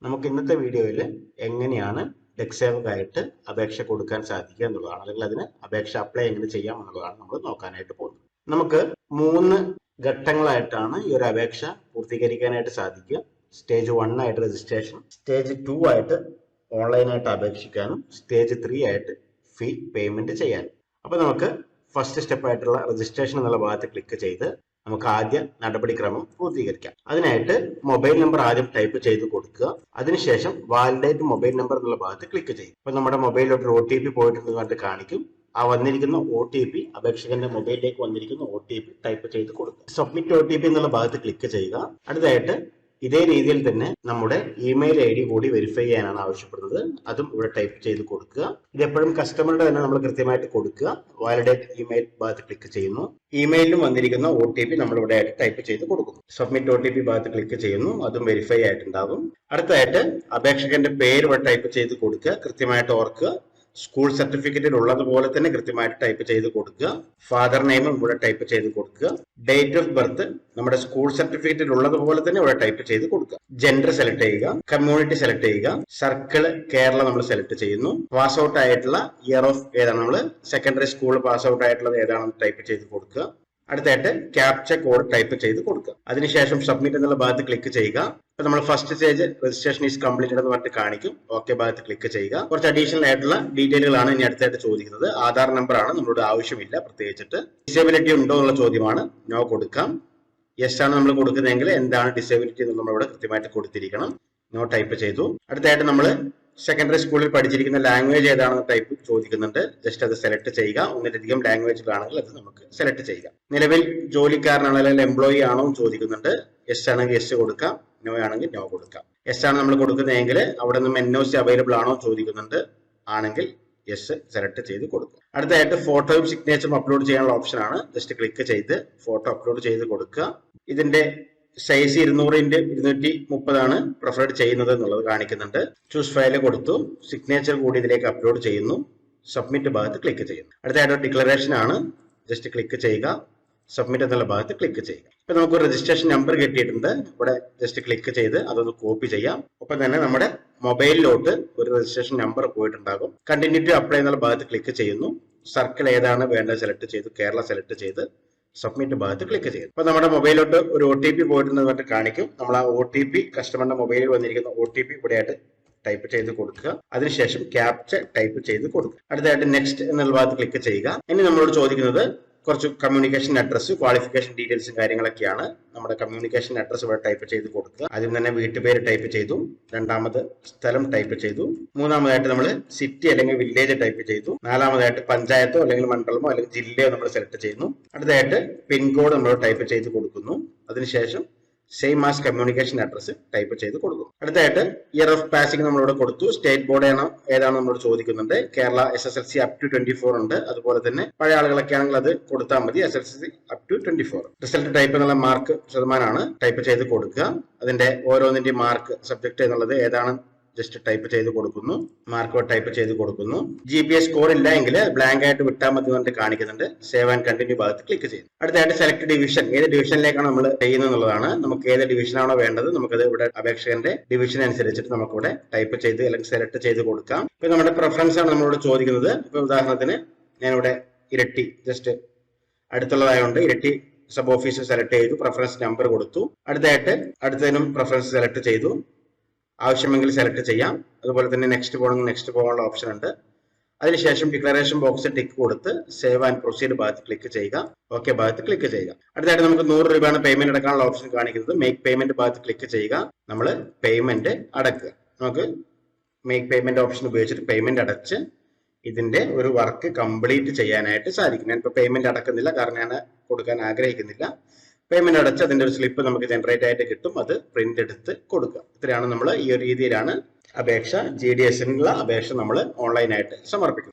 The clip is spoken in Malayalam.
നമുക്ക് ഇന്നത്തെ വീഡിയോയിൽ എങ്ങനെയാണ് ടെക്സേവകായിട്ട് അപേക്ഷ കൊടുക്കാൻ സാധിക്കുക എന്നുള്ളതാണ്, അല്ലെങ്കിൽ അതിന് അപേക്ഷ അപ്ലൈ എങ്ങനെ ചെയ്യാം എന്നുള്ളതാണ് നമ്മൾ നോക്കാനായിട്ട് പോകുന്നത്. നമുക്ക് 3 ഘട്ടങ്ങളായിട്ടാണ് ഈ ഒരു അപേക്ഷ പൂർത്തീകരിക്കാനായിട്ട് സാധിക്കുക. സ്റ്റേജ് 1 ആയിട്ട് രജിസ്ട്രേഷൻ, സ്റ്റേജ് 2 ആയിട്ട് ഓൺലൈനായിട്ട് അപേക്ഷിക്കാനും, സ്റ്റേജ് 3 ആയിട്ട് ഫീ പേയ്മെന്റ് ചെയ്യാനും. അപ്പോൾ നമുക്ക് ഫസ്റ്റ് സ്റ്റെപ്പ് ആയിട്ടുള്ള രജിസ്ട്രേഷൻ എന്നുള്ള ഭാഗത്ത് ക്ലിക്ക് ചെയ്ത് നമുക്ക് ആദ്യ നടപടിക്രമം പൂർത്തീകരിക്കാം. അതിനായിട്ട് മൊബൈൽ നമ്പർ ആദ്യം ടൈപ്പ് ചെയ്ത് കൊടുക്കുക. അതിനുശേഷം വാലിഡേറ്റ് മൊബൈൽ നമ്പർ എന്നുള്ള ഭാഗത്ത് ക്ലിക്ക് ചെയ്യും. അപ്പൊ നമ്മുടെ മൊബൈലിലോട്ട് OTP പോയിട്ടുണ്ടെന്ന് പറഞ്ഞിട്ട് കാണിക്കും. ആ വന്നിരിക്കുന്ന OTP, അപേക്ഷകന്റെ മൊബൈലിലേക്ക് വന്നിരിക്കുന്ന OTP ടൈപ്പ് ചെയ്ത് കൊടുക്കുക. സബ്മിറ്റ് OTP എന്നുള്ള ഭാഗത്ത് ക്ലിക്ക് ചെയ്യുക. അടുത്തായിട്ട് ഇതേ രീതിയിൽ തന്നെ നമ്മുടെ ഇമെയിൽ ID കൂടി വെരിഫൈ ചെയ്യാനാണ് ആവശ്യപ്പെടുന്നത്. അതും ഇവിടെ ടൈപ്പ് ചെയ്ത് കൊടുക്കുക. ഇത് എപ്പോഴും കസ്റ്റമറുടെ തന്നെ നമ്മൾ കൃത്യമായിട്ട് കൊടുക്കുക. വാലിഡേറ്റ് ഇമെയിൽ ഭാഗത്ത് ക്ലിക്ക് ചെയ്യുന്നു. ഇമെയിലും വന്നിരിക്കുന്ന OTP നമ്മൾ ഇവിടെ ആയിട്ട് ടൈപ്പ് ചെയ്ത് കൊടുക്കുന്നു. സബ്മിറ്റ് OTP ഭാഗത്ത് ക്ലിക്ക് ചെയ്യുന്നു. അതും വെരിഫൈ ആയിട്ടുണ്ടാകും. അടുത്തായിട്ട് അപേക്ഷകന്റെ പേര് ഇവിടെ ടൈപ്പ് ചെയ്ത് കൊടുക്കുക. കൃത്യമായിട്ട് ഓർക്കുക. സ്കൂൾ സർട്ടിഫിക്കറ്റിൽ ഉള്ളതുപോലെ തന്നെ കൃത്യമായിട്ട് ടൈപ്പ് ചെയ്ത് കൊടുക്കുക. ഫാദർ നെയിമും ഇവിടെ ടൈപ്പ് ചെയ്ത് കൊടുക്കുക. ഡേറ്റ് ഓഫ് ബർത്ത് നമ്മുടെ സ്കൂൾ സർട്ടിഫിക്കറ്റിൽ ഉള്ളതുപോലെ തന്നെ ഇവിടെ ടൈപ്പ് ചെയ്ത് കൊടുക്കുക. ജെൻഡർ സെലക്ട് ചെയ്യുക. കമ്മ്യൂണിറ്റി സെലക്ട് ചെയ്യുക. സർക്കിൾ കേരള നമ്മൾ സെലക്ട് ചെയ്യുന്നു. പാസ് ഔട്ട് ആയിട്ടുള്ള ഇയർ ഓഫ് ഏതാണ്, നമ്മൾ സെക്കൻഡറി സ്കൂൾ പാസ് ഔട്ട് ആയിട്ടുള്ളത് ഏതാണെന്ന് ടൈപ്പ് ചെയ്ത് കൊടുക്കുക. അടുത്തായിട്ട് ക്യാപ്ച കോഡ് ടൈപ്പ് ചെയ്ത് കൊടുക്കുക. അതിനുശേഷം സബ്മിറ്റ് എന്നുള്ള ഭാഗത്ത് ക്ലിക്ക് ചെയ്യുക. ഇപ്പൊ നമ്മൾ first stage registration is completed എന്ന് പറഞ്ഞിട്ട് കാണിക്കും. ഓക്കെ ഭാഗത്ത് ക്ലിക്ക് ചെയ്യുക. കുറച്ച് അഡീഷണൽ ആയിട്ടുള്ള ഡീറ്റെയിലുകളാണ് ഇനി അടുത്തായിട്ട് ചോദിക്കുന്നത്. ആധാർ നമ്പർ ആണ്, നമ്മളോട് ആവശ്യമില്ല പ്രത്യേകിച്ചിട്ട്. ഡിസേബിലിറ്റി ഉണ്ടോ എന്നുള്ള ചോദ്യമാണ്, നോ കൊടുക്കാം. യെസ് ആണ് നമ്മൾ കൊടുക്കുന്നതെങ്കിൽ എന്താണ് ഡിസേബിലിറ്റി എന്ന് നമ്മളിവിടെ കൃത്യമായിട്ട് കൊടുത്തിരിക്കണം. നോ ടൈപ്പ് ചെയ്തു. അടുത്തായിട്ട് നമ്മൾ സെക്കൻഡറി സ്കൂളിൽ പഠിച്ചിരിക്കുന്ന ലാംഗ്വേജ് ഏതാണെന്ന് ടൈപ്പ് ചോദിക്കുന്നുണ്ട്. ജസ്റ്റ് അത് സെലക്ട് ചെയ്യുക. ഒന്നിലധികം ലാംഗ്വേജിലാണെങ്കിൽ അത് നമുക്ക് സെലക്ട് ചെയ്യുക. നിലവിൽ ജോലിക്കാരനാണോ അല്ലെങ്കിൽ എംപ്ലോയി ആണോ ചോദിക്കുന്നുണ്ട്. യെസ് ആണെങ്കിൽ യെസ് കൊടുക്കാം, നോ ആണെങ്കിൽ നോ കൊടുക്കാം. യെസ് ആണ് നമ്മൾ കൊടുക്കുന്നതെങ്കിൽ അവിടെ നിന്നും NOC അവൈലബിൾ ആണോ ചോദിക്കുന്നുണ്ട്. ആണെങ്കിൽ യെസ് സെലക്ട് ചെയ്ത് കൊടുക്കുക. അടുത്തായിട്ട് ഫോട്ടോയും സിഗ്നേച്ചറും അപ്ലോഡ് ചെയ്യാനുള്ള ഓപ്ഷൻ ആണ്. ജസ്റ്റ് ക്ലിക്ക് ചെയ്ത് ഫോട്ടോ അപ്ലോഡ് ചെയ്ത് കൊടുക്കുക. ഇതിന്റെ സൈസ് 200x230 ആണ് പ്രിഫർഡ് ചെയ്യുന്നത് എന്നുള്ളത് കാണിക്കുന്നുണ്ട്. ചൂസ് ഫയൽ കൊടുത്തു. സിഗ്നേച്ചർ കൂടി ഇതിലേക്ക് അപ്ലോഡ് ചെയ്യുന്നു. സബ്മിറ്റ് ഭാഗത്ത് ക്ലിക്ക് ചെയ്യുന്നു. അടുത്തായിട്ട് ഡിക്ലറേഷൻ ആണ്. ജസ്റ്റ് ക്ലിക്ക് ചെയ്യുക. സബ്മിറ്റ് എന്നുള്ള ഭാഗത്ത് ക്ലിക്ക് ചെയ്യുക. ഇപ്പൊ നമുക്ക് രജിസ്ട്രേഷൻ നമ്പർ കിട്ടിയിട്ടുണ്ട്. ഇവിടെ ജസ്റ്റ് ക്ലിക്ക് ചെയ്ത് അതൊന്ന് കോപ്പി ചെയ്യാം. ഒപ്പം തന്നെ നമ്മുടെ മൊബൈലിലോട്ട് ഒരു രജിസ്ട്രേഷൻ നമ്പർ പോയിട്ടുണ്ടാകും. കണ്ടിന്യൂ ടു അപ്ലൈ എന്നുള്ള ഭാഗത്ത് ക്ലിക്ക് ചെയ്യുന്നു. സർക്കിൾ ഏതാണ് വേണ്ടത് സെലക്ട് ചെയ്തു. കേരള സെലക്ട് ചെയ്ത് സബ്മിറ്റ് ഭാഗത്ത് ക്ലിക്ക് ചെയ്യും. അപ്പൊ നമ്മുടെ മൊബൈലിലോട്ട് ഒരു OTP പോയിട്ടുണ്ടെന്ന് പറഞ്ഞിട്ട് കാണിക്കും. നമ്മൾ ആ OTP കസ്റ്റമറിന്റെ മൊബൈലിൽ വന്നിരിക്കുന്ന OTP ഇവിടെയായിട്ട് ടൈപ്പ് ചെയ്ത് കൊടുക്കുക. അതിനുശേഷം ക്യാപ്ച ടൈപ്പ് ചെയ്ത് കൊടുക്കുക. അടുത്തായിട്ട് നെക്സ്റ്റ് എന്നുള്ള ഭാഗത്ത് ക്ലിക്ക് ചെയ്യുക. ഇനി നമ്മളോട് ചോദിക്കുന്നത് കുറച്ച് കമ്മ്യൂണിക്കേഷൻ അഡ്രസ്, ക്വാളിഫിക്കേഷൻ ഡീറ്റെയിൽസും കാര്യങ്ങളൊക്കെയാണ്. നമ്മുടെ കമ്മ്യൂണിക്കേഷൻ അഡ്രസ് ഇവിടെ ടൈപ്പ് ചെയ്ത് കൊടുക്കുക. ആദ്യം തന്നെ വീട്ടുപേര് ടൈപ്പ് ചെയ്തു. രണ്ടാമത് സ്ഥലം ടൈപ്പ് ചെയ്തു. മൂന്നാമതായിട്ട് നമ്മൾ സിറ്റി അല്ലെങ്കിൽ വില്ലേജ് ടൈപ്പ് ചെയ്തു. നാലാമതായിട്ട് പഞ്ചായത്തോ അല്ലെങ്കിൽ മണ്ഡലമോ അല്ലെങ്കിൽ ജില്ലയോ നമ്മൾ സെലക്ട് ചെയ്യുന്നു. അടുത്തായിട്ട് പിൻകോഡ് നമ്മൾ ടൈപ്പ് ചെയ്ത് കൊടുക്കുന്നു. അതിനുശേഷം same as communication address type ചെയ്ത് കൊടുക്കും. അടുത്തായിട്ട് ഇയർ ഓഫ് പാസിംഗ് നമ്മളിവിടെ കൊടുത്തു. സ്റ്റേറ്റ് ബോർഡ് ഏതാണ് നമ്മളോട് ചോദിക്കുന്നുണ്ട്. കേരള SSLC up to 24 ഉണ്ട്. അതുപോലെ തന്നെ പഴയ ആളുകളൊക്കെ ആണെങ്കിൽ അത് കൊടുത്താൽ മതി. SSLC up to 24. Result type എന്നുള്ള മാർക്ക് ശതമാനമാണ് ടൈപ്പ് ചെയ്ത് കൊടുക്കുക. അതിന്റെ ഓരോന്നിന്റെ മാർക്ക് സബ്ജക്ട് എന്നുള്ളത് ഏതാണ് ജസ്റ്റ് ടൈപ്പ് ചെയ്ത് കൊടുക്കുന്നു. മാർക്ക് ടൈപ്പ് ചെയ്ത് കൊടുക്കുന്നു. GPS സ്കോർ ഇല്ല എങ്കിൽ ബ്ലാങ്ക് ആയിട്ട് വിട്ടാൽ മതി എന്ന് കാണിക്കുന്നുണ്ട്. സേവ് ആൻഡ് കണ്ടിന്യൂ ഭാഗത്ത് ക്ലിക്ക് ചെയ്യും. അടുത്തായിട്ട് സെലക്ട് ഡിവിഷൻ, ഏത് ഡിവിഷനിലേക്കാണ് നമ്മൾ ചെയ്യുന്നത് എന്നുള്ളതാണ്. നമുക്ക് ഏത് ഡിവിഷനാണോ വേണ്ടത് നമുക്കത് ഇവിടെ അപേക്ഷകന്റെ ഡിവിഷൻ അനുസരിച്ചിട്ട് നമുക്കിവിടെ ടൈപ്പ് ചെയ്ത് അല്ലെങ്കിൽ സെലക്ട് ചെയ്ത് കൊടുക്കാം. ഇപ്പൊ നമ്മുടെ പ്രിഫറൻസ് ആണ് നമ്മളോട് ചോദിക്കുന്നത്. ഇപ്പൊ ഉദാഹരണത്തിന് ഞാനിവിടെ ഇരട്ടി ജസ്റ്റ് അടുത്തുള്ളതായതുകൊണ്ട് ഇരട്ടി സബ് ഓഫീസർ സെലക്ട് ചെയ്തു. പ്രിഫറൻസ് നമ്പർ കൊടുത്തു. അടുത്തതിനും പ്രിഫറൻസ് സെലക്ട് ചെയ്തു. ആവശ്യമെങ്കിൽ സെലക്ട് ചെയ്യാം. അതുപോലെ തന്നെ നെക്സ്റ്റ് പോകണമെങ്കിൽ നെക്സ്റ്റ് പോകാനുള്ള ഓപ്ഷൻ ഉണ്ട്. അതിനുശേഷം ഡിക്ലറേഷൻ ബോക്സ് ടിക്ക് കൊടുത്ത് സേവ് ആൻഡ് പ്രൊസീഡ് ഭാഗത്ത് ക്ലിക്ക് ചെയ്യുക. ഓക്കെ ഭാഗത്ത് ക്ലിക്ക് ചെയ്യുക. അടുത്തായിട്ട് നമുക്ക് 100 രൂപയാണ് പേയ്മെന്റ് അടക്കാനുള്ള ഓപ്ഷൻ കാണിക്കുന്നത്. മേക്ക് പേയ്മെന്റ് ഭാഗത്ത് ക്ലിക്ക് ചെയ്യുക. നമ്മൾ പേയ്മെന്റ് അടക്കുക. നമുക്ക് മേക്ക് പേയ്മെന്റ് ഓപ്ഷൻ ഉപയോഗിച്ചിട്ട് പേയ്മെന്റ് അടച്ച് ഇതിന്റെ ഒരു വർക്ക് കംപ്ലീറ്റ് ചെയ്യാനായിട്ട് സാധിക്കും. ഞാനിപ്പോൾ പേയ്മെന്റ് അടക്കുന്നില്ല, കാരണം ഞാൻ കൊടുക്കാൻ ആഗ്രഹിക്കുന്നില്ല. പേയ്മെന്റ് അടച്ച് അതിന്റെ ഒരു സ്ലിപ്പ് നമുക്ക് ജനറേറ്റ് ആയിട്ട് കിട്ടും. അത് പ്രിന്റ് എടുത്ത് കൊടുക്കുക. ഇത്രയാണ് നമ്മൾ ഈ ഒരു രീതിയിലാണ് GDS അപേക്ഷ നമ്മൾ ഓൺലൈനായിട്ട് സമർപ്പിക്കുന്നത്.